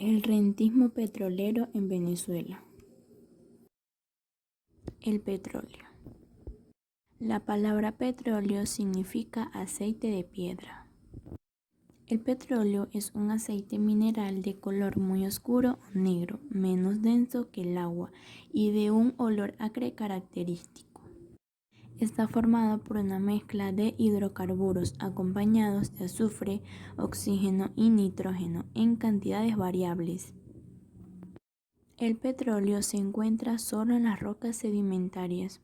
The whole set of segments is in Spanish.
El rentismo petrolero en Venezuela. El petróleo. La palabra petróleo significa aceite de piedra. El petróleo es un aceite mineral de color muy oscuro o negro, menos denso que el agua y de un olor acre característico. Está formado por una mezcla de hidrocarburos acompañados de azufre, oxígeno y nitrógeno en cantidades variables. El petróleo se encuentra solo en las rocas sedimentarias.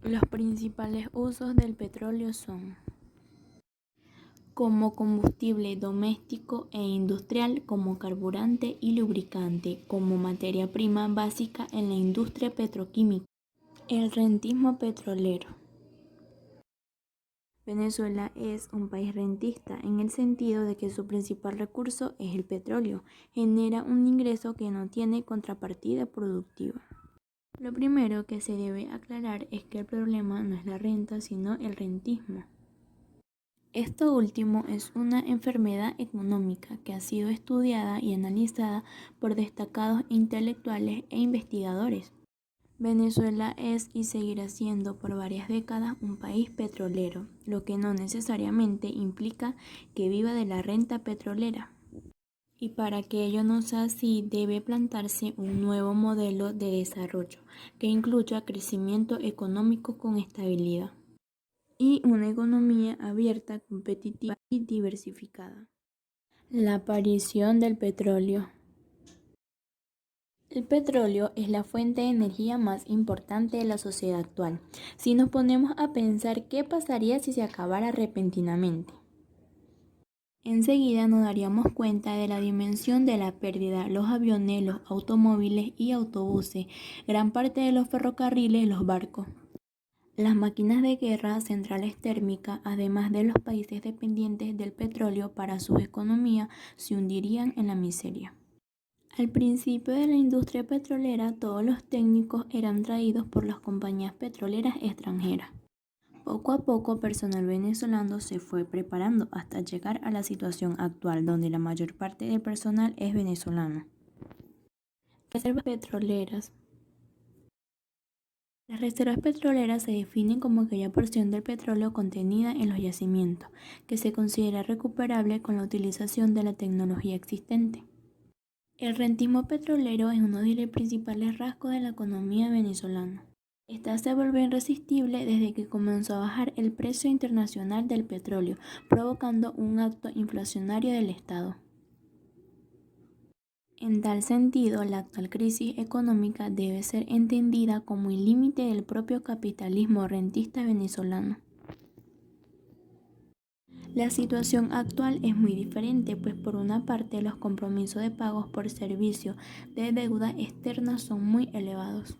Los principales usos del petróleo son como combustible doméstico e industrial, como carburante y lubricante, como materia prima básica en la industria petroquímica. El rentismo petrolero. Venezuela es un país rentista en el sentido de que su principal recurso es el petróleo. Genera un ingreso que no tiene contrapartida productiva. Lo primero que se debe aclarar es que el problema no es la renta, sino el rentismo. Esto último es una enfermedad económica que ha sido estudiada y analizada por destacados intelectuales e investigadores. Venezuela es y seguirá siendo por varias décadas un país petrolero, lo que no necesariamente implica que viva de la renta petrolera. Y para que ello no sea así, debe plantearse un nuevo modelo de desarrollo que incluya crecimiento económico con estabilidad y una economía abierta, competitiva y diversificada. La aparición del petróleo. El petróleo es la fuente de energía más importante de la sociedad actual. Si nos ponemos a pensar qué pasaría si se acabara repentinamente, enseguida nos daríamos cuenta de la dimensión de la pérdida. Los aviones, los automóviles y autobuses, gran parte de los ferrocarriles, los barcos, las máquinas de guerra, centrales térmicas, además de los países dependientes del petróleo para su economía, se hundirían en la miseria. Al principio de la industria petrolera, todos los técnicos eran traídos por las compañías petroleras extranjeras. Poco a poco, personal venezolano se fue preparando hasta llegar a la situación actual, donde la mayor parte del personal es venezolano. Reservas petroleras. Las reservas petroleras se definen como aquella porción del petróleo contenida en los yacimientos, que se considera recuperable con la utilización de la tecnología existente. El rentismo petrolero es uno de los principales rasgos de la economía venezolana. Esta se volvió irresistible desde que comenzó a bajar el precio internacional del petróleo, provocando un acto inflacionario del Estado. En tal sentido, la actual crisis económica debe ser entendida como el límite del propio capitalismo rentista venezolano. La situación actual es muy diferente, pues por una parte los compromisos de pagos por servicio de deuda externa son muy elevados,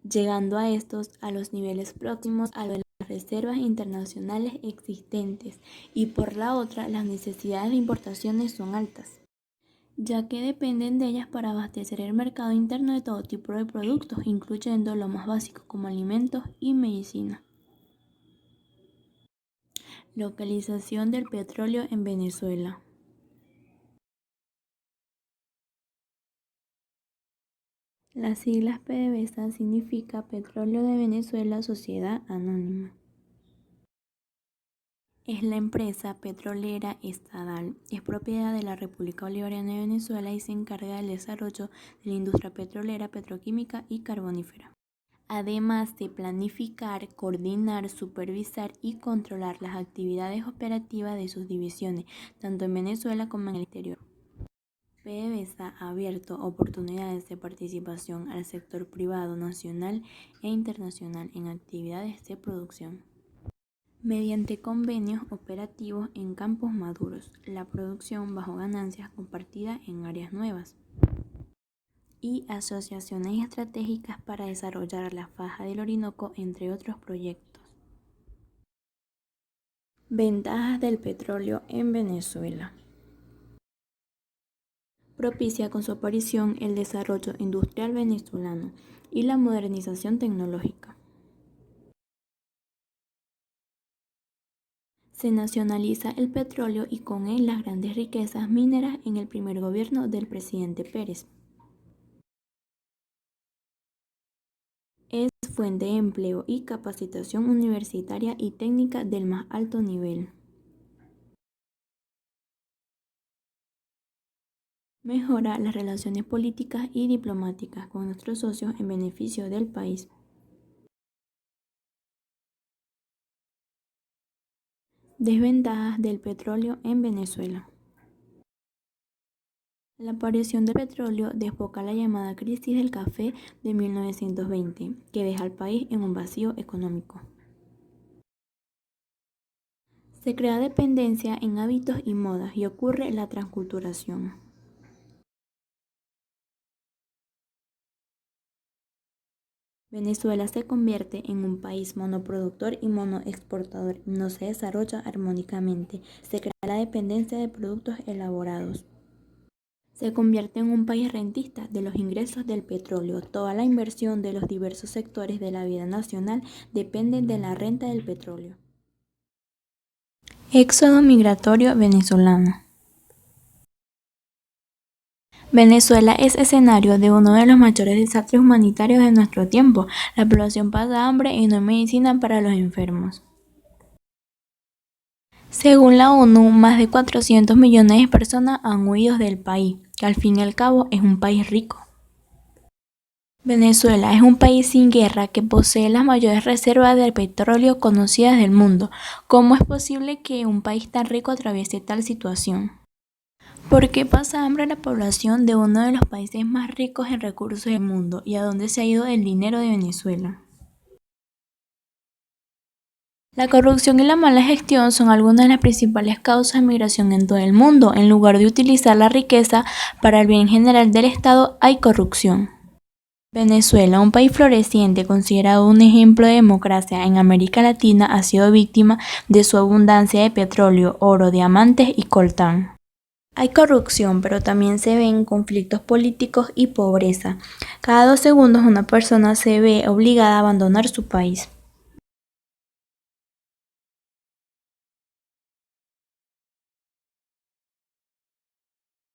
llegando a estos a los niveles próximos a los de las reservas internacionales existentes, y por la otra las necesidades de importaciones son altas, ya que dependen de ellas para abastecer el mercado interno de todo tipo de productos, incluyendo lo más básico como alimentos y medicina. Localización del petróleo en Venezuela. Las siglas PDVSA significa Petróleo de Venezuela Sociedad Anónima. Es la empresa petrolera estatal, es propiedad de la República Bolivariana de Venezuela y se encarga del desarrollo de la industria petrolera, petroquímica y carbonífera, además de planificar, coordinar, supervisar y controlar las actividades operativas de sus divisiones, tanto en Venezuela como en el exterior. PDVSA ha abierto oportunidades de participación al sector privado nacional e internacional en actividades de producción, mediante convenios operativos en campos maduros, la producción bajo ganancias compartidas en áreas nuevas y asociaciones estratégicas para desarrollar la faja del Orinoco, entre otros proyectos. Ventajas del petróleo en Venezuela. Propicia con su aparición el desarrollo industrial venezolano y la modernización tecnológica. Se nacionaliza el petróleo y con él las grandes riquezas mineras en el primer gobierno del presidente Pérez. Es fuente de empleo y capacitación universitaria y técnica del más alto nivel. Mejora las relaciones políticas y diplomáticas con nuestros socios en beneficio del país. Desventajas del petróleo en Venezuela. La aparición del petróleo desboca la llamada crisis del café de 1920, que deja al país en un vacío económico. Se crea dependencia en hábitos y modas y ocurre la transculturación. Venezuela se convierte en un país monoproductor y monoexportador y no se desarrolla armónicamente. Se crea la dependencia de productos elaborados. Se convierte en un país rentista de los ingresos del petróleo. Toda la inversión de los diversos sectores de la vida nacional depende de la renta del petróleo. Éxodo migratorio venezolano. Venezuela es escenario de uno de los mayores desastres humanitarios de nuestro tiempo. La población pasa hambre y no hay medicina para los enfermos. Según la ONU, más de 400 millones de personas han huido del país, que al fin y al cabo es un país rico. Venezuela es un país sin guerra que posee las mayores reservas de petróleo conocidas del mundo. ¿Cómo es posible que un país tan rico atraviese tal situación? ¿Por qué pasa hambre la población de uno de los países más ricos en recursos del mundo? ¿Y a dónde se ha ido el dinero de Venezuela? La corrupción y la mala gestión son algunas de las principales causas de migración en todo el mundo. En lugar de utilizar la riqueza para el bien general del Estado, hay corrupción. Venezuela, un país floreciente, considerado un ejemplo de democracia en América Latina, ha sido víctima de su abundancia de petróleo, oro, diamantes y coltán. Hay corrupción, pero también se ven conflictos políticos y pobreza. Cada 2 segundos una persona se ve obligada a abandonar su país.